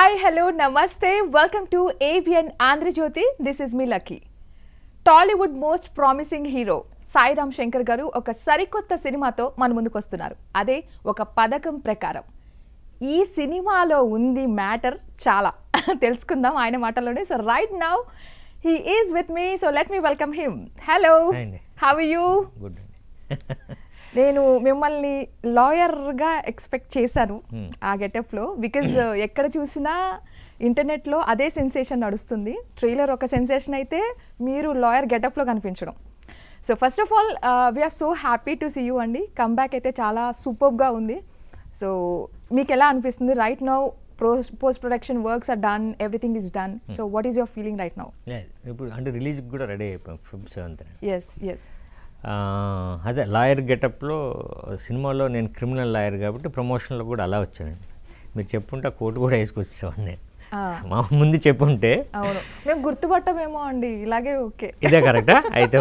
Hi, hello, namaste. Welcome to ABN Andhrajyoti. This is me Lucky. Tollywood most promising hero Sai Ram Shankar గారు ఒక సరికొత్త సినిమాతో మన ముందుకు వస్తున్నారు. అదే ఒక పథకం ప్రకారం. ఈ సినిమాలో ఉంది మ్యాటర్ చాలా తెలుసుకుందాం ఆయన మాటల్లోనే. So right now he is with me. So let me welcome him. Hello, how are you? Good. నేను మిమ్మల్ని లాయర్గా ఎక్స్పెక్ట్ చేశాను ఆ గెటప్లో. బికాజ్ ఎక్కడ చూసినా ఇంటర్నెట్లో అదే సెన్సేషన్ నడుస్తుంది. ట్రైలర్ ఒక సెన్సేషన్ అయితే మీరు లాయర్ గెటప్లో కనిపించడం. So first of all we are so happy to see అండి. కమ్బ్యాక్ అయితే చాలా సూపర్గా ఉంది. సో మీకు ఎలా అనిపిస్తుంది? Right now post production works are done, everything is done. So what is your feeling right now? ఇప్పుడు అంటే రిలీజ్కి కూడా రెడీ అయిపోయాం Feb 7th. ఎస్. అదే లాయర్ గెటప్లో సినిమాలో నేను క్రిమినల్ లాయర్ కాబట్టి ప్రమోషన్లో కూడా అలా వచ్చానండి. మీరు చెప్పుంటే కోర్టు కూడా వేసుకొచ్చేవాడిని నేను. మా ముందు చెప్పుంటే అవును, మేము గుర్తుపట్టమేమో అండి. ఇలాగే ఓకే, ఇదే కరెక్టా? అయితే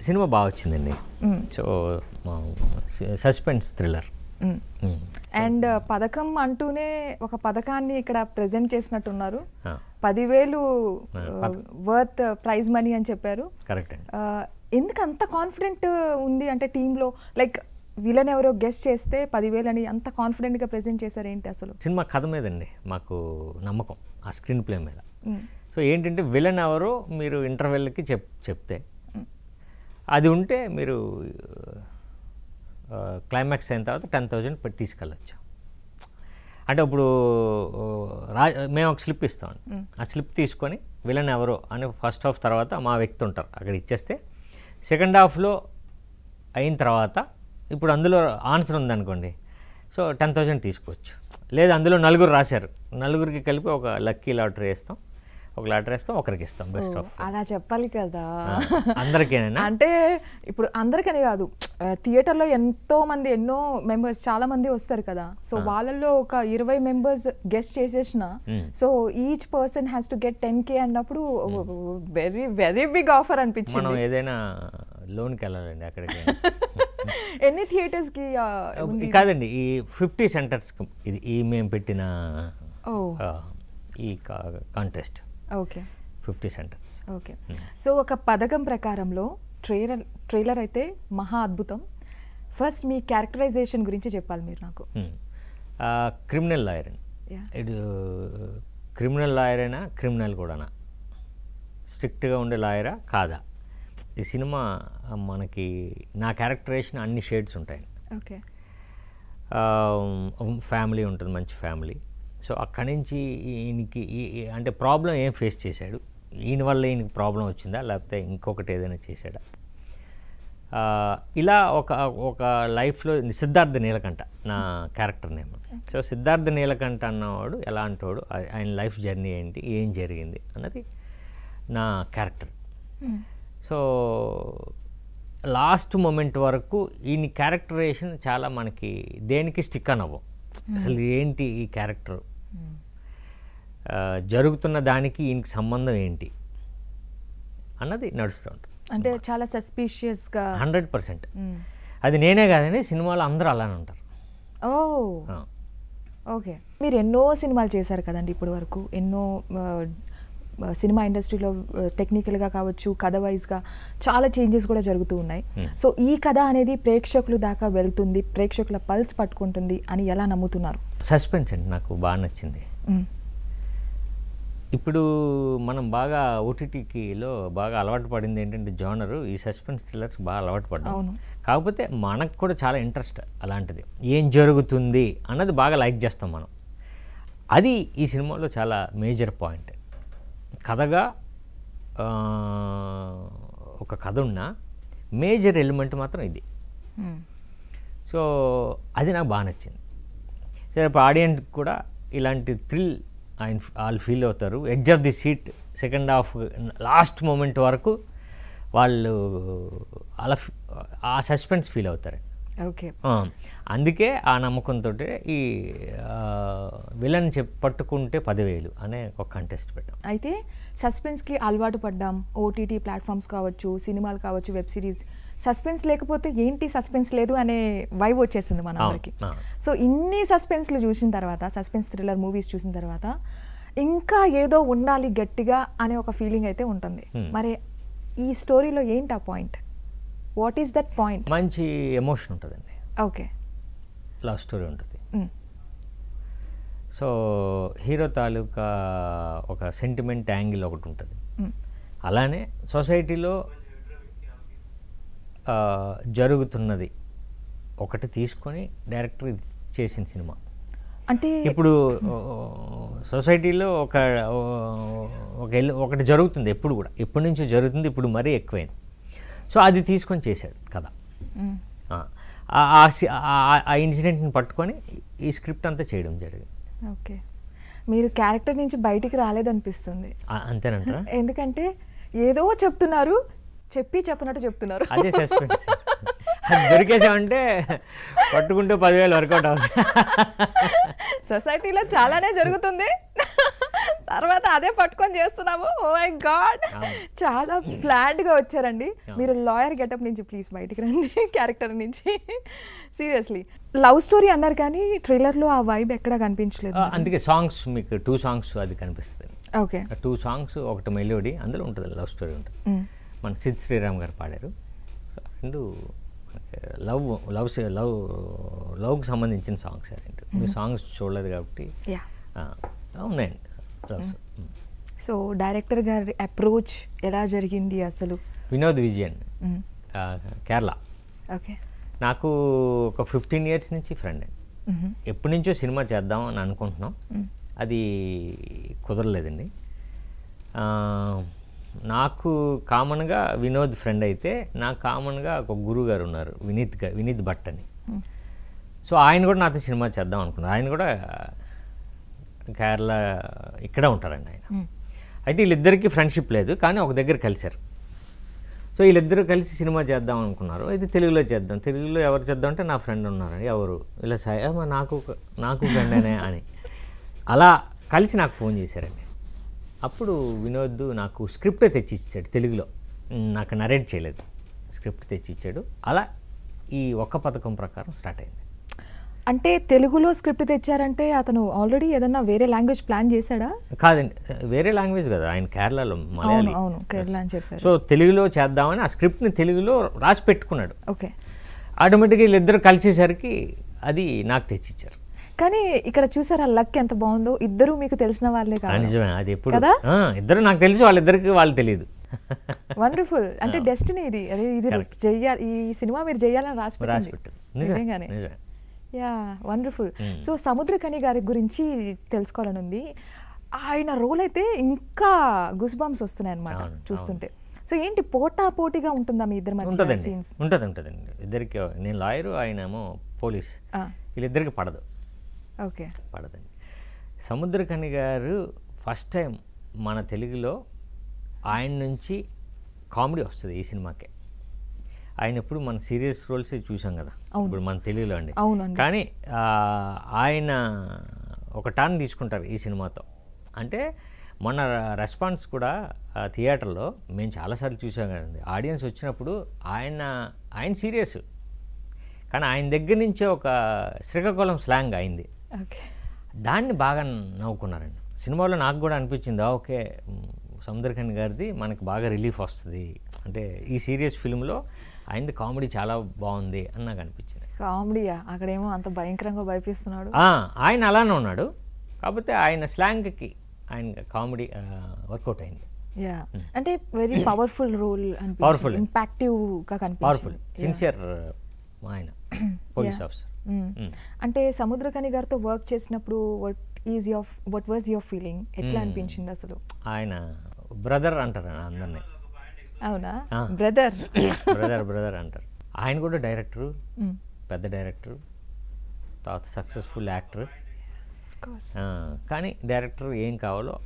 సినిమా బాగా వచ్చిందండి. So suspense thriller. అండ్ పథకం అంటూనే ఒక పథకాన్ని ఇక్కడ ప్రెజెంట్ చేసినట్టున్నారు. 10,000 వర్త్ ప్రైజ్ మనీ అని చెప్పారు. కరెక్ట్. ఎందుకు అంత కాన్ఫిడెంట్ ఉంది అంటే టీంలో? లైక్ విలన్ ఎవరో గెస్ట్ చేస్తే 10,000 అని అంత కాన్ఫిడెంట్గా ప్రెజెంట్ చేశారు ఏంటి అసలు? సినిమా కథ మీదండి మాకు నమ్మకం, ఆ స్క్రీన్ ప్లే మీద. సో ఏంటంటే విలన్ ఎవరో మీరు ఇంటర్వెల్కి చెప్తే అది ఉంటే మీరు క్లైమాక్స్ అయిన తర్వాత 10,000 తీసుకెళ్ళచ్చు. అంటే ఇప్పుడు మేము ఒక స్లిప్ ఇస్తామండి. ఆ స్లిప్ తీసుకొని విలన్ ఎవరో అని ఫస్ట్ హాఫ్ తర్వాత మా వ్యక్తి ఉంటారు అక్కడ ఇచ్చేస్తే, సెకండ్ హాఫ్లో అయిన తర్వాత ఇప్పుడు అందులో ఆన్సర్ ఉందనుకోండి, సో 10,000 తీసుకోవచ్చు. లేదా అందులో నలుగురు రాశారు, నలుగురికి కలిపి ఒక లక్కీ లాటరీ వేస్తాం, ఒక లాటరీ వేస్తాం, ఒకరికి ఇస్తాం. బెస్ట్ ఆఫ్ అలా చెప్పాలి కదా అందరికీనా? అంటే ఇప్పుడు అందరికని కాదు, థియేటర్లో ఎన్నో మెంబర్స్ చాలా మంది వస్తారు కదా. సో వాళ్ళల్లో ఒక 20 మెంబర్స్ గెస్ట్ చేసేసిన, so each person has to get 10K అన్నప్పుడు వెరీ వెరీ బిగ్ ఆఫర్ అనిపించింది. మనం ఏదైనా లోన్కి వెళ్ళాలండి అక్కడికి. ఎన్ని థియేటర్స్కి? కాదండి, ఈ 50 సెంటర్స్కి ఇది ఈ మేము పెట్టిన ఈ contest. Okay, 50 centres. Okay. So ఒక పథకం ప్రకారంలో ట్రైలర్ అయితే మహా అద్భుతం. ఫస్ట్ మీ క్యారెక్టరైజేషన్ గురించి చెప్పాలి మీరు నాకు. క్రిమినల్ లాయర్ అండి. ఇది క్రిమినల్ లాయర్ అయినా క్రిమినల్ కూడానా? స్ట్రిక్ట్గా ఉండే లాయరా కాదా? ఈ సినిమా మనకి నా క్యారెక్టరైజేషన్ అన్ని షేడ్స్ ఉంటాయండి. ఓకే. ఫ్యామిలీ ఉంటుంది, మంచి ఫ్యామిలీ. సో అక్కడి నుంచి ఈయనకి అంటే ప్రాబ్లం ఏం ఫేస్ చేశాడు, ఈయన వల్ల ఈయనకి ప్రాబ్లం వచ్చిందా, లేకపోతే ఇంకొకటి ఏదైనా చేశాడా, ఇలా ఒక లైఫ్లో సిద్ధార్థ నీలకంఠ నా character name. So Siddhartha Neelakanta అన్నవాడు ఎలా అంటాడు, ఆయన లైఫ్ జర్నీ ఏంటి, ఏం జరిగింది అన్నది నా క్యారెక్టర్. సో లాస్ట్ మూమెంట్ వరకు ఈయన క్యారెక్టరైజేషన్ చాలా మనకి దేనికి స్టిక్ అనవ్వం. అసలు ఏంటి ఈ క్యారెక్టర్, జరుగుతున్న దానికి ఈయనకి సంబంధం ఏంటి అన్నది నడుస్తూ ఉంటుంది. అంటే చాలా సస్పీషియస్గా 100%. అది నేనే కాదండి, సినిమాలో అందరూ అలానే ఉంటారు. ఓకే. మీరు ఎన్నో సినిమాలు చేశారు కదండి ఇప్పటి వరకు. ఎన్నో సినిమా ఇండస్ట్రీలో టెక్నికల్గా కావచ్చు, కథ వైజ్గా చాలా చేంజెస్ కూడా జరుగుతూ ఉన్నాయి. సో ఈ కథ అనేది ప్రేక్షకులు దాకా వెళ్తుంది, ప్రేక్షకుల పల్స్ పట్టుకుంటుంది అని ఎలా నమ్ముతున్నారు? సస్పెన్స్ అండి నాకు బాగా నచ్చింది. ఇప్పుడు మనం బాగా ఓటీటీలో బాగా అలవాటు పడింది ఏంటంటే జోనరు, ఈ సస్పెన్స్ థ్రిల్లర్స్ బాగా అలవాటు పడ్డాం. కాకపోతే మనకు కూడా చాలా ఇంట్రెస్ట్ అలాంటిది, ఏం జరుగుతుంది అన్నది బాగా లైక్ చేస్తాం మనం. అది ఈ సినిమాలో చాలా మేజర్ పాయింట్. కథగా ఒక కథ ఉన్న మేజర్ ఎలిమెంట్ మాత్రం ఇది. సో అది నాకు బాగా నచ్చింది. ఇప్పుడు ఆడియన్స్ కూడా ఇలాంటి థ్రిల్ వాళ్ళు ఫీల్ అవుతారు. Edge of the seat second half last moment వరకు వాళ్ళు అలా ఆ సస్పెన్స్ ఫీల్ అవుతారు. ఓకే. అందుకే ఆ నమ్మకంతో ఈ విలన్ పట్టుకుంటే 10,000 అనే ఒక కంటెస్ట్ పెట్టాం. అయితే సస్పెన్స్కి అలవాటు పడ్డాం. ఓటీటీ ప్లాట్ఫామ్స్ కావచ్చు, సినిమాలు కావచ్చు, వెబ్ సిరీస్ సస్పెన్స్ లేకపోతే ఏంటి సస్పెన్స్ లేదు అనే వైబ్ వచ్చేసింది మనందరికి. సో ఇన్ని సస్పెన్స్లు చూసిన తర్వాత, సస్పెన్స్ థ్రిల్లర్ మూవీస్ చూసిన తర్వాత ఇంకా ఏదో ఉండాలి గట్టిగా అనే ఒక ఫీలింగ్ అయితే ఉంటుంది. మరి ఈ స్టోరీలో ఏంటి ఆ point? What is that point? మంచి ఎమోషన్ ఉంటుందండి. ఓకే, లవ్ స్టోరీ ఉంటుంది. సో హీరో తాలూకా ఒక సెంటిమెంట్ యాంగిల్ ఒకటి ఉంటుంది. అలానే సొసైటీలో జరుగుతున్నది ఒకటి తీసుకొని డైరెక్టర్ చేసిన సినిమా. అంటే ఇప్పుడు సొసైటీలో ఒకటి జరుగుతుంది ఎప్పుడు కూడా, ఎప్పటి నుంచో జరుగుతుంది, ఇప్పుడు మరీ ఎక్కువైంది. సో అది తీసుకొని చేశాడు కదా. ఆ ఇన్సిడెంట్ని పట్టుకొని ఈ స్క్రిప్ట్ అంతా చేయడం జరిగింది. ఓకే, మీరు క్యారెక్టర్ నుంచి బయటికి రాలేదనిపిస్తుంది. అంతేనంటారా? ఎందుకంటే ఏదో చెప్తున్నారు, చెప్పినట్టు చెప్తున్నారు. అదే సస్పెన్స్. అది దొరికేసామంటే పట్టుకుంటే 10,000 వర్కౌట్ అవుతుంది. సొసైటీలో చాలానే జరుగుతుంది, తర్వాత అదే పట్టుకొని చేస్తున్నాము. ఓ మై గాడ్, చాలా ప్లాన్డ్గా వచ్చారండి మీరు. లాయర్ గెటప్ నుంచి ప్లీజ్ బయటికి రండి, క్యారెక్టర్ నుంచి. సీరియస్లీ లవ్ స్టోరీ అన్నారు కానీ ట్రైలర్లో ఆ వైబ్ ఎక్కడా కనిపించలేదు. అందుకే సాంగ్స్ మీకు 2 సాంగ్స్ అది కనిపిస్తుంది. ఓకే, 2 సాంగ్స్, ఒకటి మెలోడీ, అందులో ఉంటుంది లవ్ స్టోరీ ఉంటుంది. మన సిద్ శ్రీరామ్ గారు పాడారు. రెండు లవ్కి సంబంధించిన సాంగ్స్ రెండు. మీరు సాంగ్స్ చూడలేదు కాబట్టి ఉన్నాయండి. సో డైరెక్టర్ గారి అప్రోచ్ ఎలా జరిగింది అసలు? వినోద్ విజయన్, కేరళ. ఓకే, నాకు ఒక 15 years నుంచి ఫ్రెండ్ అండి. ఎప్పటి నుంచో సినిమా చేద్దాం అని అనుకుంటున్నాం, అది కుదరలేదండి. నాకు కామన్గా వినోద్ ఫ్రెండ్ అయితే, నాకు కామన్గా ఒక గురువు గారు ఉన్నారు, వినీత్ భట్ అని. సో ఆయన కూడా నాతో సినిమా చేద్దాం అనుకున్నారు. ఆయన కూడా కేరళ ఇక్కడే ఉంటారండి ఆయన. అయితే వీళ్ళిద్దరికీ ఫ్రెండ్షిప్ లేదు, కానీ ఒక దగ్గర కలిశారు. సో వీళ్ళిద్దరూ కలిసి సినిమా చేద్దాం అనుకున్నారు. అయితే తెలుగులో చేద్దాం. తెలుగులో ఎవరు చేద్దాం అంటే నా ఫ్రెండ్ ఉన్నారండి. ఎవరు ఇలా నాకు ఫ్రెండేనే అని అలా కలిసి నాకు ఫోన్ చేశారండి. అప్పుడు వినోద్ నాకు స్క్రిప్ట్ తెచ్చి ఇచ్చాడు తెలుగులో. నాకు నరేట్ చేయలేదు, స్క్రిప్ట్ తెచ్చి ఇచ్చాడు. అలా ఈ ఒక్క పథకం ప్రకారం స్టార్ట్ అయింది. అంటే తెలుగులో స్క్రిప్ట్ తెచ్చారంటే అతను ఆల్రెడీ ఏదన్నా వేరే లాంగ్వేజ్ ప్లాన్ చేశాడా? కాదండి, వేరే లాంగ్వేజ్ కదా, ఆయన కేరళలో మలయాళీ. అవును, కేరళ అని చెప్పారు. సో తెలుగులో చేద్దామని ఆ స్క్రిప్ట్ని తెలుగులో రాసి పెట్టుకున్నాడు. ఓకే, ఆటోమేటిక్గా వీళ్ళిద్దరు కలిసేసరికి అది నాకు తెచ్చిచ్చారు. కానీ ఇక్కడ చూసారా లక్ ఎంత బాగుందో, ఇద్దరు మీకు తెలిసిన వాళ్ళే కాదు. నిజమే, అది ఎప్పుడు ఇద్దరు నాకు తెలిసి వాళ్ళిద్దరికి వాళ్ళు తెలియదు. వండర్ఫుల్. అంటే డెస్టినీ ఇది, అదే ఇది చెయ్యాలి, ఈ సినిమా మీరు చెయ్యాలని రాసి పెట్టారు. నిజంగానే. Yeah, wonderful. సో సముద్రకని గారి గురించి తెలుసుకోవాలని ఉంది. ఆయన రోల్ అయితే ఇంకా గుస్ బంప్స్ వస్తున్నాయి అన్నమాట చూస్తుంటే. సో ఏంటి పోటాపోటీగా ఉంటుందా మీ ఇద్దరి మధ్య సీన్స్? ఉంటుందండి ఇద్దరికి. నేను లాయరు, ఆయన ఏమో పోలీస్, వీళ్ళిద్దరికి పడదు. ఓకే, పడదండి. సముద్రకని గారు ఫస్ట్ టైం మన తెలుగులో ఆయన నుంచి కామెడీ వస్తుంది ఈ సినిమాకే. ఆయన ఎప్పుడు మన సీరియస్ రోల్స్ చూసాం కదా ఇప్పుడు మన తెలుగులో అండి. కానీ ఆయన ఒక టర్న్ తీసుకుంటారు ఈ సినిమాతో. అంటే మొన్న రెస్పాన్స్ కూడా థియేటర్లో మేము చాలాసార్లు చూసాం కదండి. ఆడియన్స్ వచ్చినప్పుడు ఆయన సీరియస్, కానీ ఆయన దగ్గర నుంచే ఒక శ్రీకాకుళం స్లాంగ్ అయింది. దాన్ని బాగా నవ్వుకున్నారండి సినిమాలో. నాకు కూడా అనిపించింది, ఓకే సముద్రకని గారిది మనకు బాగా రిలీఫ్ వస్తుంది, అంటే ఈ సీరియస్ ఫిల్మ్లో ఆయనది కామెడీ చాలా బాగుంది అని నాకు అనిపించింది. కామెడీయా? అక్కడేమో అంత భయంకరంగా భయపిస్తున్నాడు. ఆయన అలానే ఉన్నాడు, కాకపోతే ఆయన స్లాంగ్కి ఆయన కామెడీ వర్కౌట్ అయింది. యా, అంటే వెరీ పవర్ఫుల్ రోల్, పవర్ఫుల్, ఇంపాక్టివ్గా కనిపిస్తుంది. పవర్ఫుల్, సిన్సియర్ ఆయన పోలీస్ ఆఫీసర్. అంటే సముద్రకని గారితో వర్క్ చేసినప్పుడు వాట్ వాజ్ యువర్ ఫీలింగ్? ఎట్లా అనిపించింది అసలు? ఆయన బ్రదర్ అంటారు అందరినీ. అవునా? బ్రదర్ అంటారు. ఆయన కూడా డైరెక్టరు, పెద్ద డైరెక్టరు, తర్వాత సక్సెస్ఫుల్ యాక్టర్. కానీ డైరెక్టర్ ఏం కావాలో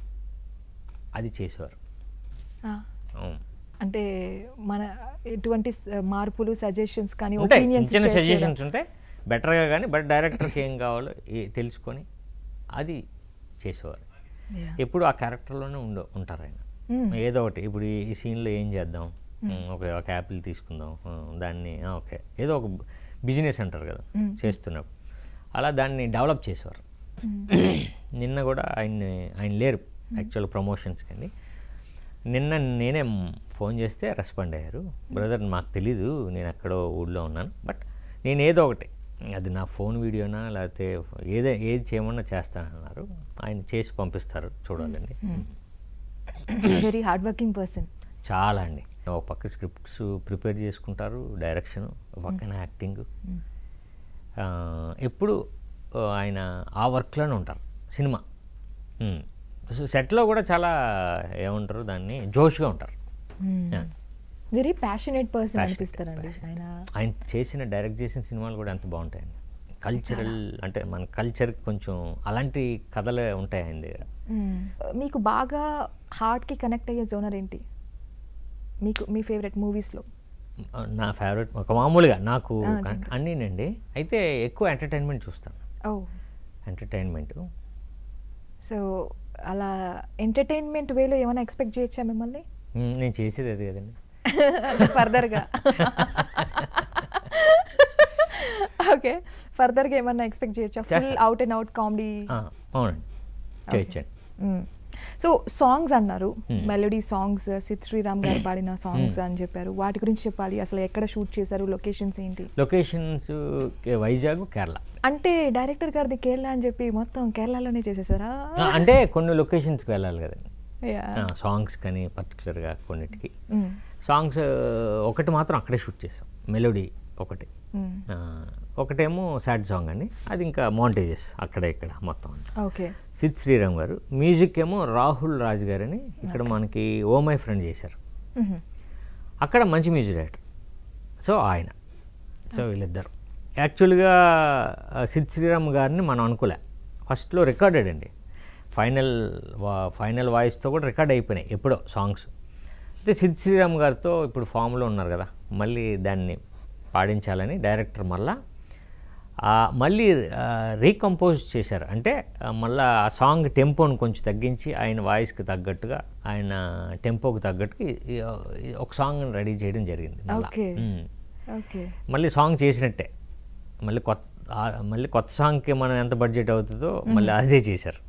అది చేసేవారు. అంటే మన ఎటువంటి మార్పులు, సజెషన్స్ కానీ చిన్న సజెషన్స్ ఉంటాయి బెటర్గా, కానీ బట్ డైరెక్టర్కి ఏం కావాలో తెలుసుకొని అది చేసేవారు. ఎప్పుడు ఆ క్యారెక్టర్లోనే ఉంటారు ఆయన. ఏదో ఒకటి ఇప్పుడు ఈ సీన్లో ఏం చేద్దాం, ఒక యాపిల్ తీసుకుందాం, దాన్ని ఓకే ఏదో ఒక బిజినెస్ అంటారు కదా చేస్తున్నప్పుడు, అలా దాన్ని డెవలప్ చేసేవారు. నిన్న కూడా ఆయన లేరు యాక్చువల్ ప్రమోషన్స్ కానీ, నిన్న నేనే ఫోన్ చేస్తే రెస్పాండ్ అయ్యారు. బ్రదర్ మాకు తెలీదు, నేను ఎక్కడో ఊళ్ళో ఉన్నాను, బట్ నేను ఏదో ఒకటి, అది నా ఫోన్ వీడియోనా లేకపోతే ఏది చేయమన్నా చేస్తానన్నారు. ఆయన చేసి పంపిస్తారు, చూడాలండి. Very hard working person. చాలా అండి. ఒక పక్క స్క్రిప్ట్స్ ప్రిపేర్ చేసుకుంటారు, డైరెక్షన్, ఒక పక్కన యాక్టింగ్, ఎప్పుడు ఆయన ఆ వర్క్లోనే ఉంటారు. సినిమా సెట్లో కూడా చాలా ఏమంటారు దాన్ని, జోష్గా ఉంటారు. వెరీ ప్యాషనేట్ పర్సన్ అనిపిస్తారండి ఆయన డైరెక్ట్ చేసిన సినిమాలు కూడా ఎంత బాగుంటాయండి. కల్చరల్ అంటే మన కల్చర్కి కొంచెం అలాంటి కథలే ఉంటాయి ఆయన దగ్గర. మీకు బాగా హార్ట్కి కనెక్ట్ అయ్యే జోనర్ ఏంటి మీ ఫేవరెట్ మూవీస్లో? నా ఫేవరెట్ ఒక మామూలుగా నాకు అన్నీనండి, అయితే ఎక్కువ ఎంటర్టైన్మెంట్ చూస్తాను. ఎంటర్టైన్మెంట్. సో అలా ఎంటర్టైన్మెంట్ వేలో ఏమైనా ఎక్స్పెక్ట్ చేయొచ్చా మిమ్మల్ని? నేను చేసేది అది కదండి ఫర్దర్గా. ఓకే, ఫర్దర్గా ఏమన్నా ఎక్స్పెక్ట్ చేయొచ్చా? Full out and out comedy? అవునండి, చేయొచ్చండి. సో సాంగ్స్ అన్నారు, మెలోడీ సాంగ్స్, సిద్ శ్రీరామ్ గారు పాడిన సాంగ్స్ అని చెప్పారు. వాటి గురించి చెప్పాలి. అసలు ఎక్కడ షూట్ చేశారు, లొకేషన్స్ ఏంటి? లొకేషన్స్ వైజాగ్, కేరళ. అంటే డైరెక్టర్ గారిది కేరళ అని చెప్పి మొత్తం కేరళలోనే చేసేసారా? అంటే కొన్ని లొకేషన్స్కి వెళ్ళాలి కదండి సాంగ్స్ కానీ, పర్టికులర్గా కొన్నిటికి. సాంగ్స్ ఒకటి మాత్రం అక్కడే షూట్ చేసాం, మెలోడీ ఒకటి. ఒకటేమో సాడ్ సాంగ్ అండి, అది ఇంకా మౌంటేజెస్ అక్కడ ఇక్కడ మొత్తం. ఓకే. సిద్ శ్రీరామ్ గారు. మ్యూజిక్ ఏమో రాహుల్ రాజ్ గారని ఇక్కడ మనకి ఓ మై ఫ్రెండ్ చేశారు, అక్కడ మంచి మ్యూజిక్ డైరెక్టర్. సో ఆయన, సో వీళ్ళిద్దరు. యాక్చువల్గా సిద్ శ్రీరామ్ గారిని మనం అనుకోలే, ఫస్ట్లో రికార్డెడ్ అండి, ఫైనల్ వాయిస్తో కూడా రికార్డ్ అయిపోయినాయి ఎప్పుడో సాంగ్స్. అయితే సిద్ శ్రీరామ్ గారితో ఇప్పుడు ఫామ్లో ఉన్నారు కదా, మళ్ళీ దాన్ని పాడించాలని డైరెక్టర్ మళ్ళీ రీకంపోజ్ చేశారు. అంటే మళ్ళీ ఆ సాంగ్ టెంపోని కొంచెం తగ్గించి ఆయన వాయిస్కి తగ్గట్టుగా, ఆయన టెంపోకి తగ్గట్టుగా ఒక సాంగ్ రెడీ చేయడం జరిగింది. మళ్ళీ సాంగ్ చేసినట్టే, మళ్ళీ కొత్త సాంగ్కి మనం ఎంత బడ్జెట్ అవుతుందో మళ్ళీ అదే చేశారు.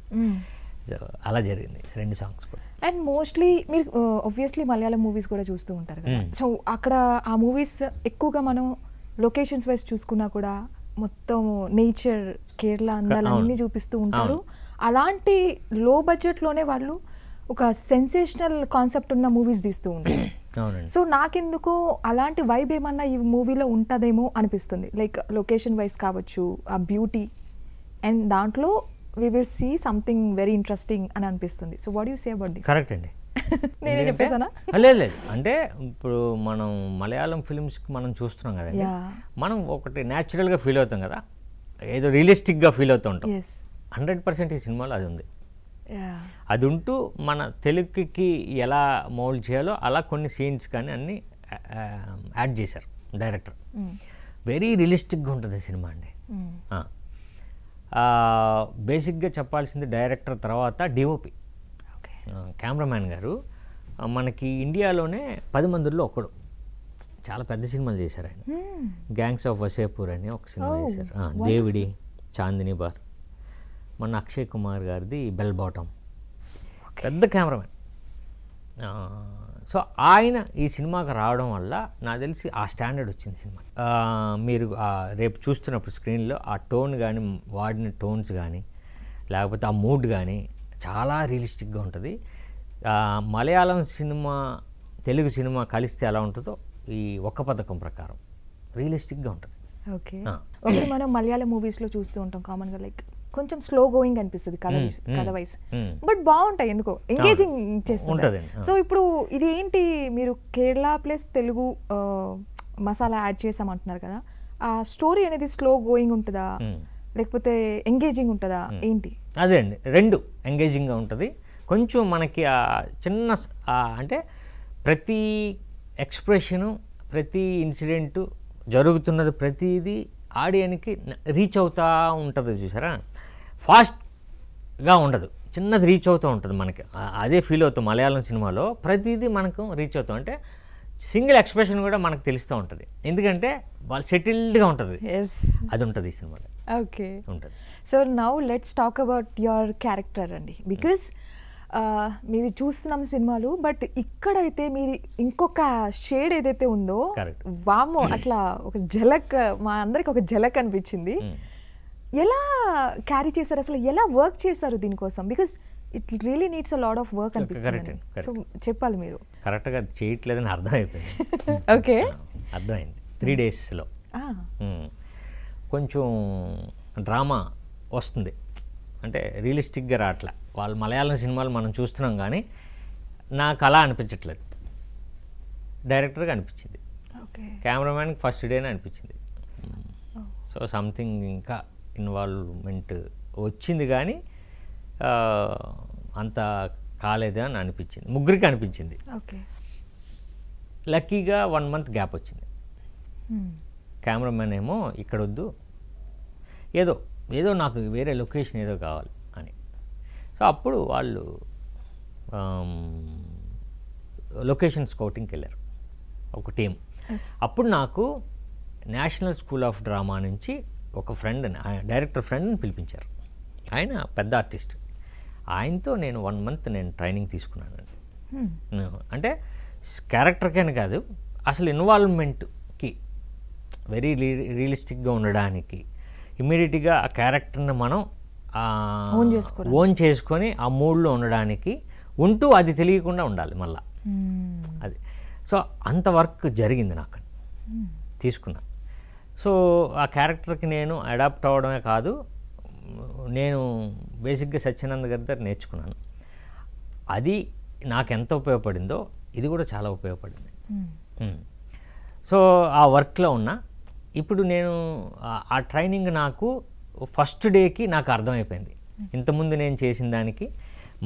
అలా జరిగింది 2 సాంగ్స్ కూడా. అండ్ మోస్ట్లీ మీరు ఆబ్వియస్లీ మలయాళం మూవీస్ కూడా చూస్తూ ఉంటారు కదా. సో అక్కడ ఆ మూవీస్ ఎక్కువగా మనం లొకేషన్స్ వైజ్ చూసుకున్నా కూడా మొత్తం నేచర్, కేరళ అందాలన్నీ చూపిస్తూ ఉంటారు. అలాంటి లో బడ్జెట్లోనే వాళ్ళు ఒక సెన్సేషనల్ కాన్సెప్ట్ ఉన్న మూవీస్ తీస్తూ ఉంటారు. సో నాకెందుకో అలాంటి వైబ్ ఏమన్నా ఈ మూవీలో ఉంటుందేమో అనిపిస్తుంది. లైక్ లొకేషన్ వైజ్ కావచ్చు, ఆ బ్యూటీ, అండ్ దాంట్లో we will see something very interesting అని అనిపిస్తుంది. So what you say about this? Correct అండి. నేనే చెప్పేసానా? లేదు, అంటే ఇప్పుడు మనం మలయాళం ఫిల్మ్స్కి మనం చూస్తున్నాం కదండి, మనం ఒకటి న్యాచురల్గా ఫీల్ అవుతాం కదా, ఏదో రియలిస్టిక్గా ఫీల్ అవుతూ ఉంటాం. 100% ఈ సినిమాలో అది ఉంది. అది ఉంటూ మన తెలుగుకి ఎలా మౌల్డ్ చేయాలో అలా కొన్ని సీన్స్ కానీ అన్నీ యాడ్ చేశారు డైరెక్టర్. వెరీ రియలిస్టిక్గా ఉంటుంది సినిమా అండి. బేసిక్గా చెప్పాల్సింది డైరెక్టర్ తర్వాత డిఓపి, కెమెరామ్యాన్ గారు. మనకి ఇండియాలోనే 10 మందిలో ఒకడు. చాలా పెద్ద సినిమాలు చేశారు ఆయన. గ్యాంగ్స్ ఆఫ్ వసేపూర్ అని ఒక సినిమా చేశారు, దేవిడి, చాందిని బార్. మన అక్షయ్ కుమార్ గారిది బెల్ బాటమ్. పెద్ద కెమెరామ్యాన్. సో ఆయన ఈ సినిమాకి రావడం వల్ల నాకు తెలిసి ఆ స్టాండర్డ్ వచ్చింది సినిమా. మీరు రేపు చూస్తున్నప్పుడు స్క్రీన్లో ఆ టోన్ కానీ, వాడిన టోన్స్ కానీ, లేకపోతే ఆ మూడ్ కానీ చాలా రియలిస్టిక్గా ఉంటుంది. మలయాళం సినిమా, తెలుగు సినిమా కలిస్తే ఎలా ఉంటుందో ఈ ఒక్క పథకం ప్రకారం రియలిస్టిక్గా ఉంటుంది. ఓకే. ఒకటి మనం మలయాళం మూవీస్లో చూస్తూ ఉంటాం కామన్గా, లైక్ కొంచెం స్లో గోయింగ్ అనిపిస్తుంది కథ వైజ్, బట్ బాగుంటాయి, ఎందుకో ఎంగేజింగ్ చేస్తుంది. సో ఇప్పుడు ఇది ఏంటి, మీరు కేరళ ప్లస్ తెలుగు మసాలా యాడ్ చేసామంటున్నారు కదా, ఆ స్టోరీ అనేది స్లో గోయింగ్ ఉంటుందా లేకపోతే ఎంగేజింగ్ ఉంటుందా ఏంటి? అదే అండి, 2 ఎంగేజింగ్గా ఉంటుంది. కొంచెం మనకి ఆ చిన్న అంటే ప్రతి ఎక్స్ప్రెషను, ప్రతి ఇన్సిడెంటు, జరుగుతున్నది ప్రతిదీ ఆడియన్కి రీచ్ అవుతూ ఉంటుంది. చూసారా, ఫాస్ట్గా ఉండదు, చిన్నది రీచ్ అవుతూ ఉంటుంది మనకి. అదే ఫీల్ అవుతాం మలయాళం సినిమాలో, ప్రతిదీ మనకు రీచ్ అవుతాం. అంటే సింగిల్ ఎక్స్ప్రెషన్ కూడా మనకు తెలుస్తూ ఉంటుంది, ఎందుకంటే వాళ్ళు సెటిల్డ్గా ఉంటుంది, ఎస్ అది ఉంటుంది ఈ సినిమాలో ఓకే. ఉంటుంది. So now let's talk about your character అండి, బికాజ్ మీవి చూస్తున్నాం సినిమాలు, బట్ ఇక్కడైతే మీది ఇంకొక షేడ్ ఏదైతే ఉందో Correct. వామో అట్లా ఒక ఝలక్, మా అందరికి ఒక ఝలక్ అనిపించింది. ఎలా క్యారీ చేశారు, అసలు ఎలా వర్క్ చేశారు దీనికోసం, because it really needs a lot of work అనిపించింది. Correct. సో చెప్పాలి మీరు. కరెక్ట్గా చేయట్లేదని అర్థమైపోయింది. ఓకే అర్థమైంది 3 daysలో. కొంచెం డ్రామా వస్తుంది, అంటే రియలిస్టిక్గా రావట్లే. వాళ్ళు మలయాళం సినిమాలు మనం చూస్తున్నాం కానీ నాకు అలా అనిపించట్లేదు, డైరెక్టర్గా అనిపించింది, ఓకే కెమెరామ్యాన్కి ఫస్ట్ డేనే అనిపించింది. సో సంథింగ్ ఇంకా ఇన్వాల్వ్మెంట్ వచ్చింది కానీ అంత కాలేదు అని అనిపించింది, ముగ్గురికి అనిపించింది. ఓకే లక్కీగా 1 month గ్యాప్ వచ్చింది. కెమెరామెన్ ఏమో ఇక్కడ వద్దు, ఏదో నాకు వేరే లొకేషన్ ఏదో కావాలి అని. సో అప్పుడు వాళ్ళు లొకేషన్ స్కౌటింగ్కి వెళ్ళారు ఒక టీం. అప్పుడు నాకు నేషనల్ స్కూల్ ఆఫ్ డ్రామా నుంచి ఒక ఫ్రెండ్, డైరెక్టర్ ఫ్రెండ్ని పిలిపించారు. ఆయన పెద్ద ఆర్టిస్ట్, ఆయనతో నేను 1 month నేను ట్రైనింగ్ తీసుకున్నానండి. అంటే క్యారెక్టర్కని కాదు, అసలు ఇన్వాల్వ్మెంట్కి వెరీ రియలిస్టిక్గా ఉండడానికి, ఇమ్మీడియట్గా ఆ క్యారెక్టర్ని మనం ఓన్ చేసుకొని ఆ మూడ్లో ఉండడానికి ఉంటూ అది తెలియకుండా ఉండాలి మళ్ళా, అది. సో అంత వర్క్ జరిగింది నాకు, తీసుకున్నా. సో ఆ క్యారెక్టర్కి నేను అడాప్ట్ అవ్వడమే కాదు, నేను బేసిక్గా సత్యానంద్ గారి దగ్గర నేర్చుకున్నాను. అది నాకు ఎంత ఉపయోగపడిందో ఇది కూడా చాలా ఉపయోగపడింది. సో ఆ వర్క్లో ఉన్నా. ఇప్పుడు నేను ఆ ట్రైనింగ్ నాకు ఫస్ట్ డేకి నాకు అర్థమైపోయింది, ఇంతకుముందు నేను చేసిన దానికి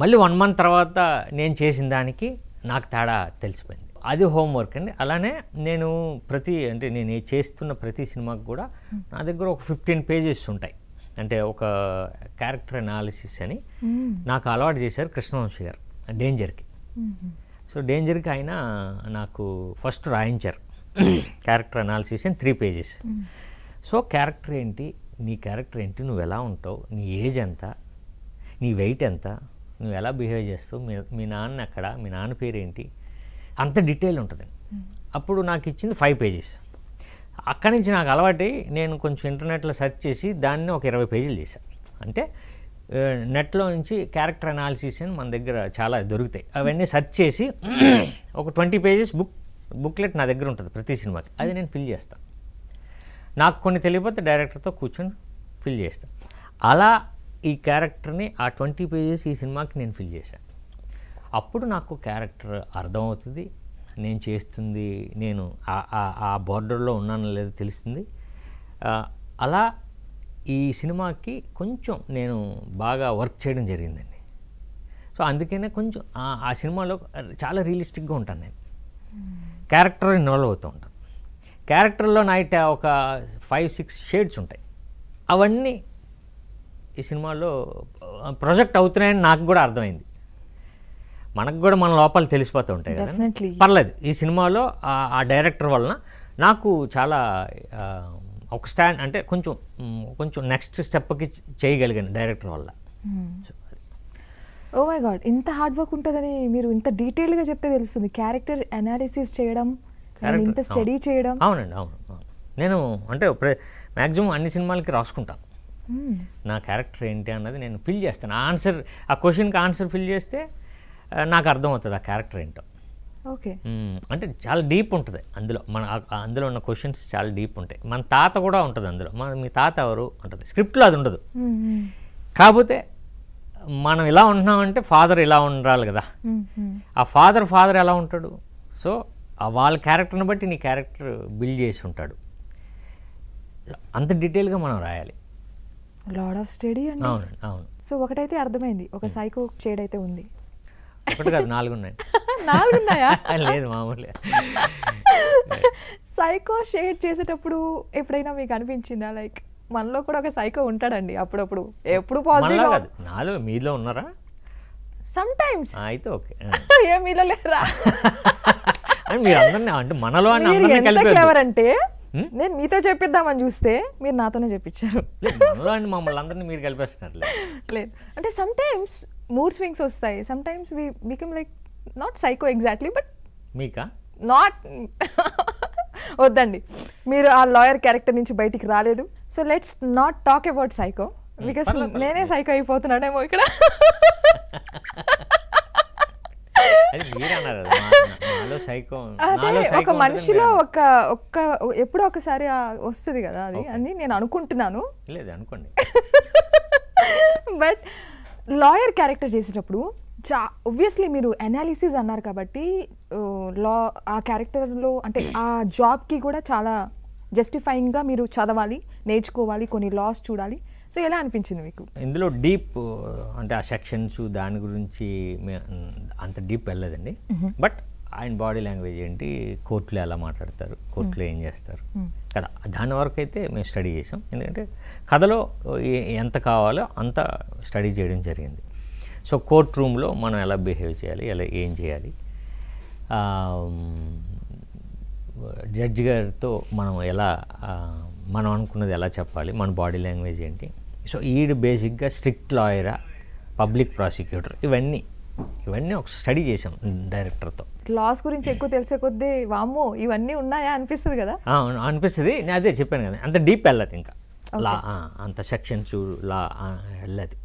మళ్ళీ 1 month తర్వాత నేను చేసిన దానికి నాకు తేడా తెలిసిపోయింది. అది హోంవర్క్ అండి. అలానే నేను అంటే నేను చేస్తున్న ప్రతి సినిమాకి కూడా నా దగ్గర ఒక 15 pages ఉంటాయి. అంటే ఒక క్యారెక్టర్ అనాలిసిస్ అని నాకు అలవాటు చేశారు కృష్ణవంశీ గారు డేంజర్కి. సో డేంజర్కి ఆయన నాకు ఫస్ట్ రాయించారు క్యారెక్టర్ అనాలిసిస్ అని 3 pages. సో క్యారెక్టర్ ఏంటి, నీ క్యారెక్టర్ ఏంటి, నువ్వు ఎలా ఉంటావు, నీ ఏజ్ ఎంత, నీ వెయిట్ ఎంత, నువ్వు ఎలా బిహేవ్ చేస్తావు, మీ నాన్న ఎక్కడ, మీ నాన్న పేరు ఏంటి, అంత డీటెయిల్ ఉంటుంది. అప్పుడు నాకు ఇచ్చింది 5 pages. అక్కడి నుంచి నాకు అలవాటి నేను కొంచెం ఇంటర్నెట్లో సెర్చ్ చేసి దాన్ని ఒక 20 pages చేశాను. అంటే నెట్లో నుంచి క్యారెక్టర్ అనాలిసిస్ అని మన దగ్గర చాలా దొరుకుతాయి, అవన్నీ సెర్చ్ చేసి ఒక 20 pages బుక్లెట్ నా దగ్గర ఉంటుంది ప్రతి సినిమాకి, అది నేను ఫిల్ చేస్తాను. నాకు కొన్ని తెలియకపోతే డైరెక్టర్తో కూర్చొని ఫిల్ చేస్తాను. అలా ఈ క్యారెక్టర్ని ఆ 20 pages ఈ సినిమాకి నేను ఫిల్ చేశాను. అప్పుడు నాకు క్యారెక్టర్ అర్థమవుతుంది, నేను చేస్తుంది, నేను ఆ బార్డర్లో ఉన్నానో లేదో తెలుస్తుంది. అలా ఈ సినిమాకి కొంచెం నేను బాగా వర్క్ చేయడం జరిగిందండి. సో అందుకనే కొంచెం ఆ సినిమాలో చాలా రియలిస్టిక్గా ఉంటాను నేను, క్యారెక్టర్ ఇన్వాల్వ్ అవుతూ ఉంటాను. క్యారెక్టర్లో నైట్ ఒక 5-6 షేడ్స్ ఉంటాయి, అవన్నీ ఈ సినిమాలో ప్రొజెక్ట్ అవుతున్నాయని నాకు కూడా అర్థమైంది. మనకు కూడా మన లోపాలు తెలిసిపోతూ ఉంటాయి కదా, పర్లేదు. ఈ సినిమాలో ఆ డైరెక్టర్ వలన నాకు చాలా ఒక స్టాండ్ అంటే కొంచెం నెక్స్ట్ స్టెప్కి చేయగలిగాను డైరెక్టర్ వల్ల. ఓ మై గాడ్, ఇంత హార్డ్ వర్క్ ఉంటుందని మీరు ఇంత డీటెయిల్గా చెప్తే తెలుస్తుంది. క్యారెక్టర్ అనాలిసిస్ చేయడం, ఇంత స్టడీ చేయడం. అవునండి, అవును. నేను అంటే మ్యాక్సిమం అన్ని సినిమాలకి రాసుకుంటాను నా క్యారెక్టర్ ఏంటి అన్నది నేను ఫిల్ చేస్తాను. ఆ క్వశ్చన్కి ఆన్సర్ ఫిల్ చేస్తే నాకు అర్థమవుతుంది ఆ క్యారెక్టర్ ఏంటో. ఓకే, అంటే చాలా డీప్ ఉంటుంది అందులో, అందులో ఉన్న క్వశ్చన్స్ చాలా డీప్ ఉంటాయి. మన తాత కూడా ఉంటుంది అందులో, మీ తాత ఎవరు ఉంటుంది, స్క్రిప్ట్లో అది ఉండదు. కాకపోతే మనం ఇలా ఉంటున్నామంటే ఫాదర్ ఇలా ఉండాలి కదా, ఆ ఫాదర్ ఎలా ఉంటాడు, సో వాళ్ళ క్యారెక్టర్ని బట్టి నీ క్యారెక్టర్ బిల్డ్ చేసి ఉంటాడు. అంత డీటెయిల్గా మనం రాయాలి. లాట్ ఆఫ్ స్టడీ అండి. అవునండి, అవును. సో ఒకటైతే అర్థమైంది, ఒక సైకో షేడ్ అయితే ఉంది. ఒకటి కాదు, 4 ఉన్నాయి. 4 ఉన్నాయా? లేదు, మామూలుగా. సైకో షేడ్ చేసేటప్పుడు ఎప్పుడైనా మీకు అనిపించిందా, లైక్ మనలో కూడా ఒక సైకో ఉంటాడండి అప్పుడప్పుడు, ఎప్పుడు పాజిటివ్ కాదు, నాలో మీలో ఉన్నారా? Some times. అయితే ఓకే, ఏ మీలో లేరా? అని మీరు అందరినీ అంటే మనలో అని మీరు అందరినీ ఎంత కలిపి క్లవర్ అంటే నేను మీతో చెప్పిద్దామని చూస్తే మీరు నాతోనే చెప్పించారు. మనలో అని మమ్మల్ని అందరినీ మీరు కలిపేస్తున్నారు. లేదు అంటే సమ్ టైమ్స్ మూడ్ స్వింగ్స్ వస్తాయి, sometimes we become like not psycho exactly but మీకా నాట్ వద్దండి, మీరు ఆ లాయర్ క్యారెక్టర్ నుంచి బయటికి రాలేదు. So let's not talk about psycho because నేనే సైకో అయిపోతున్నాడేమో ఇక్కడ. అది మీరు అన్నారు నాలో సైకో. అదే ఒక మనిషిలో ఒక్క ఎప్పుడో ఒకసారి వస్తుంది కదా అది అని నేను అనుకుంటున్నాను. లేదు అనుకోండి. బట్ లాయర్ క్యారెక్టర్ చేసేటప్పుడు ఒబ్వియస్లీ మీరు అనాలిసిస్ అన్నారు కాబట్టి లా ఆ క్యారెక్టర్లో అంటే ఆ జాబ్కి కూడా చాలా జస్టిఫైయింగ్గా మీరు చదవాలి, నేర్చుకోవాలి, కొన్ని లాస్ చూడాలి. సో ఎలా అనిపించింది మీకు? ఇందులో డీప్ అంటే ఆ సెక్షన్స్ దాని గురించి అంత డీప్ వెళ్ళలేదండి. బట్ ఆయన బాడీ లాంగ్వేజ్ ఏంటి, కోర్టులో ఎలా మాట్లాడతారు, కోర్టులో ఏం చేస్తారు కదా, దాని వరకు అయితే మేము స్టడీ చేసాం. ఎందుకంటే కథలో ఎంత కావాలో అంత స్టడీ చేయడం జరిగింది. సో కోర్ట్ రూమ్లో మనం ఎలా బిహేవ్ చేయాలి, ఎలా ఏం చేయాలి, జడ్జి గారితో మనం ఎలా మనం అనుకున్నది ఎలా చెప్పాలి, మన బాడీ లాంగ్వేజ్ ఏంటి. సో ఈడు బేసిక్గా స్ట్రిక్ట్ లాయరా, పబ్లిక్ ప్రాసిక్యూటర్, ఇవన్నీ ఒక స్టడీ చేసాం డైరెక్టర్తో. లాస్ గురించి ఎక్కువ తెలిసే కొద్దీ వామ్మో ఇవన్నీ ఉన్నాయా అనిపిస్తుంది కదా. అనిపిస్తుంది. నేను అదే చెప్పాను కదా, అంత డీప్ వెళ్ళదు ఇంకా లా, అంత సెక్షన్స్ లా వెళ్ళదు.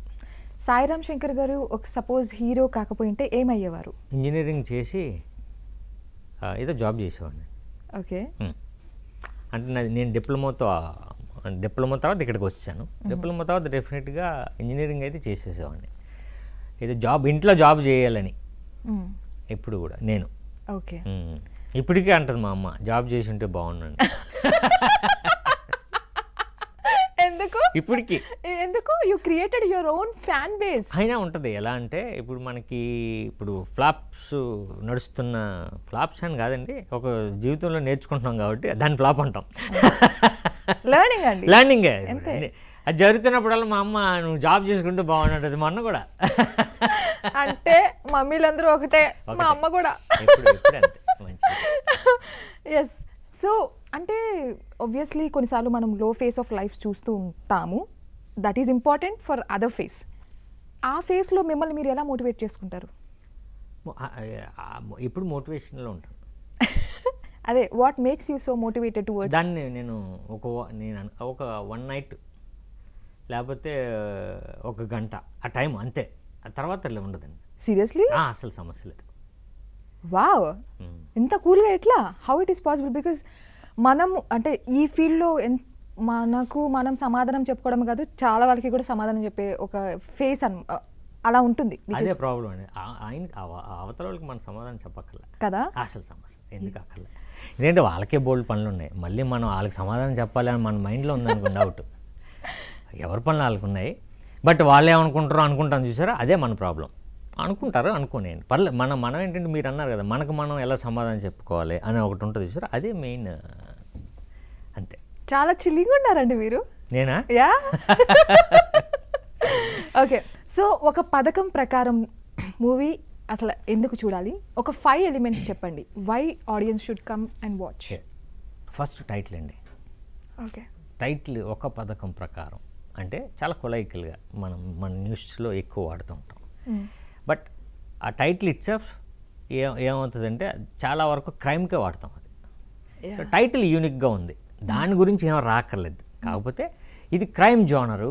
సాయిరామ్ శంకర్ గారు ఒక సపోజ్ హీరో కాకపోయింటే ఏమయ్యేవారు? ఇంజనీరింగ్ చేసి ఏదో జాబ్ చేసేవాడిని. ఓకే. అంటే నేను డిప్లొమా తర్వాత ఇక్కడికి వచ్చాను. డిప్లొమా తర్వాత డెఫినెట్గా ఇంజనీరింగ్ అయితే చేసేసేవాడిని. ఏదో జాబ్, ఇంట్లో జాబ్ చేయాలని ఇప్పుడు కూడా నేను. ఓకే. ఇప్పటికే అంటుంది మా అమ్మ, జాబ్ చేసి ఉంటే బాగున్నాను. ఇప్పటికి ఎందుకు? You created your own fan base. అయినా ఉంటుంది. ఎలా అంటే ఇప్పుడు ఫ్లాప్స్ నడుస్తున్న, ఫ్లాప్స్ అని కాదండి, ఒక జీవితంలో నేర్చుకుంటున్నాం కాబట్టి దాన్ని ఫ్లాప్ అంటాం. లర్నింగ్ అండి, లర్నింగ్. అది జరుగుతున్నప్పుడల్లా మా అమ్మ నువ్వు జాబ్ చేసుకుంటే బాగుంటుంది. మా అన్న కూడా అంటే మమ్మీలందరూ ఒకటే, మా అమ్మ కూడా. ఎస్. సో అంటే ఆబ్వియస్లీ కొన్నిసార్లు మనం లో ఫేస్ ఆఫ్ లైఫ్ చూస్తూ ఉంటాము. That is important for other face. ఆ ఫేస్లో మిమ్మల్ని మీరు ఎలా మోటివేట్ చేసుకుంటారు? ఇప్పుడు మోటివేషన్లో ఉంటాను. అదే what makes you so motivated towards? దాన్ని నేను ఒక 1 నైట్ లేకపోతే 1 గంట ఆ టైం అంతే, ఆ తర్వాత ఉండదండి. సీరియస్లీ? అసలు సమస్య లేదు. వావ్, ఇంత కూల్గా ఎట్లా? How it is possible? Because మనం అంటే ఈ ఫీల్డ్లో మనం సమాధానం చెప్పుకోవడం కాదు, చాలా వాళ్ళకి కూడా సమాధానం చెప్పే ఒక ఫేస్ అలా ఉంటుంది. అదే ప్రాబ్లం అండి. ఆయన అవతల వాళ్ళకి మనం సమాధానం చెప్పక్కర్లే కదా, అసలు సమస్య ఎందుకు అక్కర్లే. ఎందుకంటే వాళ్ళకే బోల్డ్ పనులు ఉన్నాయి, మళ్ళీ మనం వాళ్ళకి సమాధానం చెప్పాలి అని మన మైండ్లో ఉందనుకోండి డౌట్. ఎవరి పనులు వాళ్ళకు ఉన్నాయి, బట్ వాళ్ళు ఏమనుకుంటారో అనుకుంటాను చూసారా, అదే మన ప్రాబ్లం. అనుకుంటారు అనుకోనేయండి, పర్లేదు. మనం ఏంటంటే మీరు అన్నారు కదా, మనకు మనం ఎలా సమాధానం చెప్పుకోవాలి అని ఒకటి ఉంటుంది చూసారా, అదే మెయిన్. అంతే. చాలా చిల్లిగా ఉన్నారండి మీరు. నేనా? యా. ఓకే. సో ఒక పథకం ప్రకారం మూవీ అసలు ఎందుకు చూడాలి? ఒక 5 ఎలిమెంట్స్ చెప్పండి, why audience should come and watch. First title అండి. ఓకే. టైటిల్ ఒక పథకం ప్రకారం అంటే చాలా కొలైకల్గా మన న్యూస్లో ఎక్కువ వాడుతూ ఉంటాం. బట్ ఆ టైటిల్ ఇట్సెల్ఫ్ ఏమవుతుందంటే చాలా వరకు క్రైమ్కే వాడతాం అది. సో టైటిల్ యూనిక్గా ఉంది, దాని గురించి ఏమో రాక్కర్లేదు. కాకపోతే ఇది crime genre,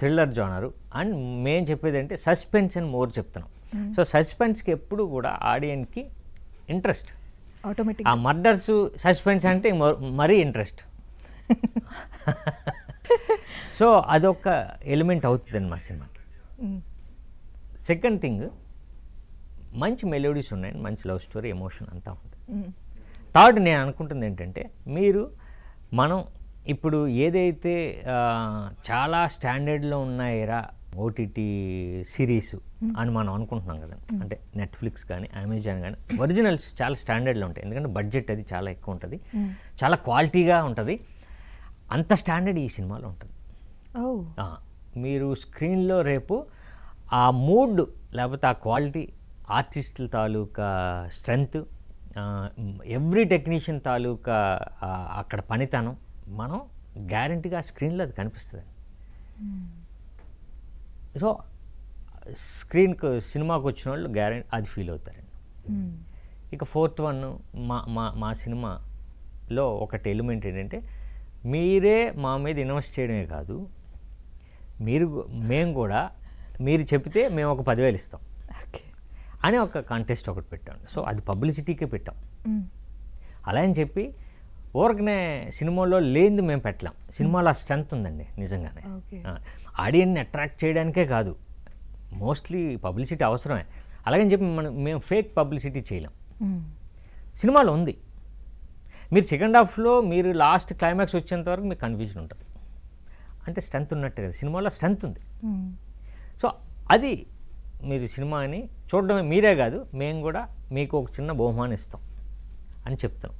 thriller genre and మేము చెప్పేది అంటే సస్పెన్స్ అని మోర్ చెప్తున్నాం. సో సస్పెన్స్కి ఎప్పుడు కూడా ఆడియన్స్కి ఇంట్రెస్ట్. ఆటోమేటిక్ ఆ మర్డర్స్ సస్పెన్స్ అంటే మరీ ఇంట్రెస్ట్. సో అదొక ఎలిమెంట్ అవుతుందండి మా సినిమాకి. సెకండ్ థింగ్, మంచి మెలోడీస్ ఉన్నాయండి, మంచి లవ్ స్టోరీ, ఎమోషన్ అంతా ఉంది. థర్డ్ నేను అనుకుంటుంది ఏంటంటే, మనం ఇప్పుడు ఏదైతే చాలా స్టాండర్డ్లో ఉన్నాయిరా ఓటీటీ సిరీస్ అని మనం అనుకుంటున్నాం కదా, అంటే నెట్ఫ్లిక్స్ కానీ అమెజాన్ కానీ ఒరిజినల్స్ చాలా స్టాండర్డ్లో ఉంటాయి. ఎందుకంటే బడ్జెట్ అది చాలా ఎక్కువ ఉంటుంది, చాలా క్వాలిటీగా ఉంటుంది. అంత స్టాండర్డ్ ఈ సినిమాలో ఉంటుంది. మీరు స్క్రీన్లో రేపు ఆ మూడ్ లేకపోతే ఆ క్వాలిటీ, ఆర్టిస్టుల తాలూకా స్ట్రెంగ్త్, ఎవ్రీ టెక్నీషియన్ తాలూకా అక్కడ పనితనం మనం గ్యారంటీగా స్క్రీన్లో అది కనిపిస్తుంది. సో స్క్రీన్కి సినిమాకి వచ్చిన వాళ్ళు గ్యారెంటీ అది ఫీల్ అవుతారండి. ఇక ఫోర్త్ వన్, మా సినిమాలో ఒకటి ఎలిమెంట్ ఏంటంటే మీరే మా మీద ఇన్వెస్ట్ చేయడమే కాదు, మేము కూడా మీరు చెప్తే మేము ఒక 10,000 ఇస్తాం అని ఒక కాంటెస్ట్ ఒకటి పెట్టాం. సో అది పబ్లిసిటీకే పెట్టాం. అలా అని చెప్పి ఊరికనే సినిమాలో లేనిది మేము పెట్టలేం. సినిమాలో ఆ స్ట్రెంత్ ఉందండి నిజంగానే. ఆడియన్ని అట్రాక్ట్ చేయడానికే కాదు, మోస్ట్లీ పబ్లిసిటీ అవసరమే. అలాగని చెప్పి మేము ఫేక్ పబ్లిసిటీ చేయలేం. సినిమాలో ఉంది. మీరు సెకండ్ హాఫ్లో మీరు లాస్ట్ క్లైమాక్స్ వచ్చేంత వరకు మీకు కన్ఫ్యూజన్ ఉంటుంది. అంటే స్ట్రెంత్ ఉన్నట్టే కదా, సినిమాలో స్ట్రెంత్ ఉంది. సో అది మీరు సినిమాని చూడడమే మీరే కాదు, మేము కూడా మీకు ఒక చిన్న బహుమానం ఇస్తాం అని చెప్తాం.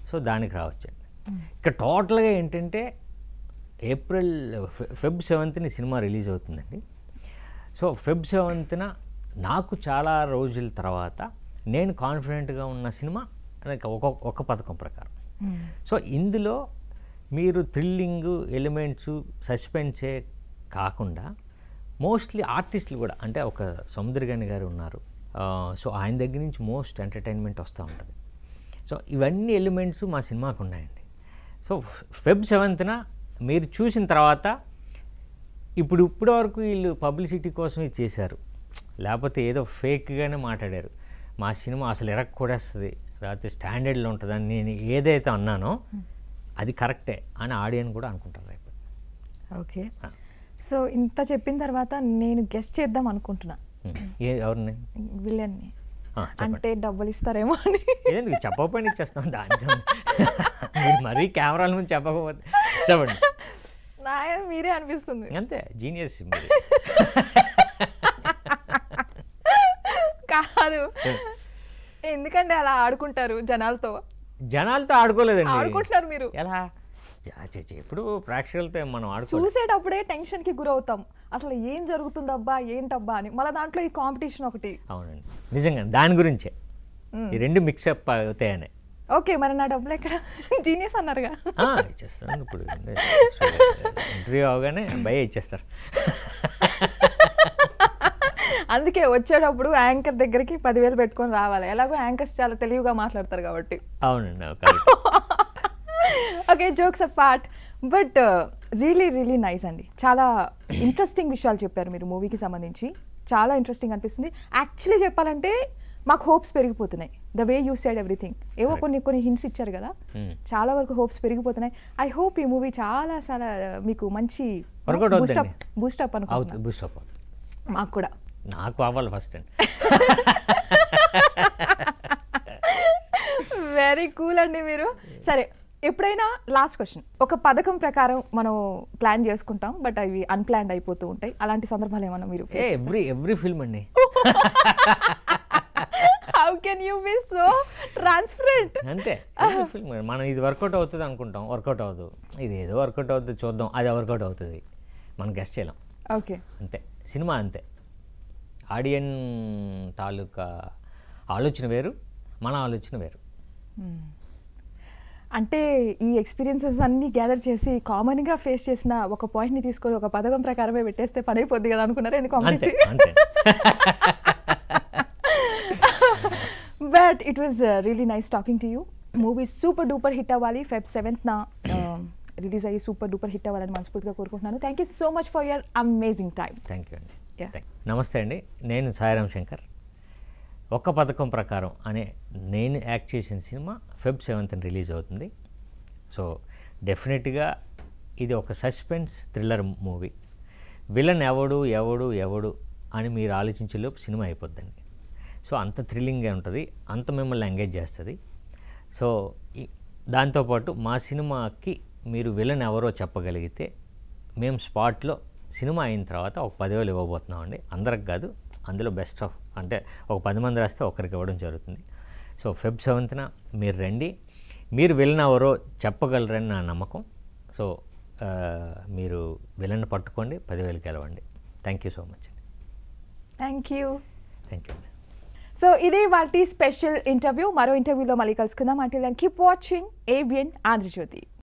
సో దానికి రావచ్చండి. ఇక టోటల్గా ఏంటంటే ఫెబ్ 7th సినిమా రిలీజ్ అవుతుందండి. సో ఫెబ్ 7th నాకు చాలా రోజుల తర్వాత నేను కాన్ఫిడెంట్గా ఉన్న సినిమా ఒక పథకం ప్రకారం. సో ఇందులో మీరు థ్రిల్లింగ్ ఎలిమెంట్స్ సస్పెన్సే కాకుండా మోస్ట్లీ ఆర్టిస్టులు కూడా, అంటే ఒక సముద్రగని గారు ఉన్నారు. సో ఆయన దగ్గర నుంచి మోస్ట్ ఎంటర్టైన్మెంట్ వస్తూ ఉంటుంది. సో ఇవన్నీ ఎలిమెంట్స్ మా సినిమాకు ఉన్నాయండి. సో ఫెబ్ 7th మీరు చూసిన తర్వాత ఇప్పుడు వరకు వీళ్ళు పబ్లిసిటీ కోసం ఇది చేశారు, లేకపోతే ఏదో ఫేక్గానే మాట్లాడారు, మా సినిమా అసలు ఎరక్కొడేస్తుంది లేకపోతే స్టాండర్డ్లో ఉంటుందని నేను ఏదైతే అన్నానో అది కరెక్టే అని ఆడియన్స్ కూడా అనుకుంటారు రేపు. ఓకే, సో ఇంత చెప్పిన తర్వాత నేను గెస్ట్ చేద్దాం అనుకుంటున్నా. ఎవరిని? విలన్ని. అంటే డబ్బులు ఇస్తారేమో అని. ఎందుకు చెప్పకపోయినా ఇచ్చేస్తాం దానికి. మరీ కెమెరాల ముందు చెప్పకపోతే చెప్పండి. మీరే అనిపిస్తుంది అంతే, జీనియస్. కాదు, ఎందుకంటే అలా ఆడుకుంటారు జనాలతో ఆడుకోలేదండి, ఆడుకుంటున్నారు మీరు. ఎలా ఇప్పుడు ప్రేక్షకులతో మనం చూసేటప్పుడే టెన్షన్కి గురవుతాం, అసలు ఏం జరుగుతుందబ్బా ఏంటబ్బా అని. మళ్ళీ దాంట్లో ఈ కాంపిటీషన్ ఒకటి. అవునండి, నిజంగా దాని గురించే ఈ రెండు మిక్సప్ అవుతాయని. ఓకే, మరి నా డబ్బులు ఎక్కడ? జీనియస్ అన్నారుగా. ఇచ్చేస్తాను. ఇప్పుడు ఇంటర్వ్యూ అవగానే భయ ఇచ్చేస్తారు. అందుకే వచ్చేటప్పుడు యాంకర్ దగ్గరికి 10,000 పెట్టుకొని రావాలి. ఎలాగో యాంకర్స్ చాలా తెలివిగా మాట్లాడతారు కాబట్టి. అవునండి. Okay, jokes apart, but really nice అండి. చాలా ఇంట్రెస్టింగ్ విషయాలు చెప్పారు మీరు మూవీకి సంబంధించి. చాలా ఇంట్రెస్టింగ్ అనిపిస్తుంది. యాక్చువల్లీ చెప్పాలంటే మాకు హోప్స్ పెరిగిపోతున్నాయి. The way you said everything. ఏవో కొన్ని హింట్స్ ఇచ్చారు కదా, చాలా వరకు హోప్స్ పెరిగిపోతున్నాయి. ఐ హోప్ ఈ మూవీ చాలా మీకు మంచి బూస్టప్ అనుకుంటున్నాను. మాకు కూడా. నాకు అవ్వాలి ఫస్ట్ అండి. వెరీ కూల్ అండి మీరు. సరే, ఎప్పుడైనా లాస్ట్ క్వశ్చన్, ఒక పథకం ప్రకారం మనం ప్లాన్ చేసుకుంటాం, బట్ అవి అన్ప్లాన్డ్ అయిపోతూ ఉంటాయి. అలాంటి సందర్భాలు ఏమన్నా మీరు? ఎవ్రీ ఫిల్మ్ అండి. How can you be so transparent? అంతే, ఫిల్మ్ మనం ఇది వర్కౌట్ అవుతుంది అనుకుంటాం, వర్కౌట్ అవ్వదు. ఇది ఏదో వర్కౌట్ అవుతుంది చూద్దాం, అది వర్కౌట్ అవుతుంది, మనం గెస్ట్ చేయలేం. ఓకే, అంతే. సినిమా అంతే. ఆడియన్ తాలూకా ఆలోచన వేరు, మన ఆలోచన వేరు. అంటే ఈ ఎక్స్పీరియన్సెస్ అన్నీ గ్యాదర్ చేసి కామన్గా ఫేస్ చేసిన ఒక పాయింట్ని తీసుకొని ఒక పథకం ప్రకారమే పెట్టేస్తే పని అయిపోద్ది కదా అనుకున్నారా? ఎందుకు but it was really nice talking to you. Movie super duper hit అవ్వాలి, Feb 7th రిలీజ్ అయ్యి సూపర్ డూపర్ హిట్ అవ్వాలని మనస్ఫూర్తిగా కోరుకుంటున్నాను. Thank you so much for your amazing time. Thank you అండి. నమస్తే అండి, నేను సాయిరామ్ శంకర్. ఒక పథకం ప్రకారం అనే నేను యాక్ట్ చేసిన సినిమా Feb 7th రిలీజ్ అవుతుంది. సో డెఫినెట్గా ఇది ఒక సస్పెన్స్ థ్రిల్లర్ మూవీ. విలన్ ఎవడు అని మీరు ఆలోచించేలోపు సినిమా అయిపోద్దండి. సో అంత థ్రిల్లింగ్గా ఉంటుంది, అంత మిమ్మల్ని ఎంగేజ్ చేస్తుంది. సో దాంతోపాటు మా సినిమాకి మీరు విలన్ ఎవరో చెప్పగలిగితే మేము స్పాట్లో సినిమా అయిన తర్వాత ఒక 10,000 ఇవ్వబోతున్నామండి. అందరికి కాదు, అందులో బెస్ట్ ఆఫ్ అంటే ఒక 10 మంది రాస్తే ఒకరికి ఇవ్వడం జరుగుతుంది. సో Feb 7th మీరు రండి, మీరు విలన్ ఎవరో చెప్పగలరని నా నమ్మకం. సో మీరు విలన్ పట్టుకోండి, 10,000 గెలవండి. థ్యాంక్ యూ సో మచ్ అండి. Thank you. థ్యాంక్ యూ అండి. సో ఇది వాటి స్పెషల్ ఇంటర్వ్యూ. మరో ఇంటర్వ్యూలో మళ్ళీ కలుసుకుందాం. Until then keep watching ABN Andhra Jyothi.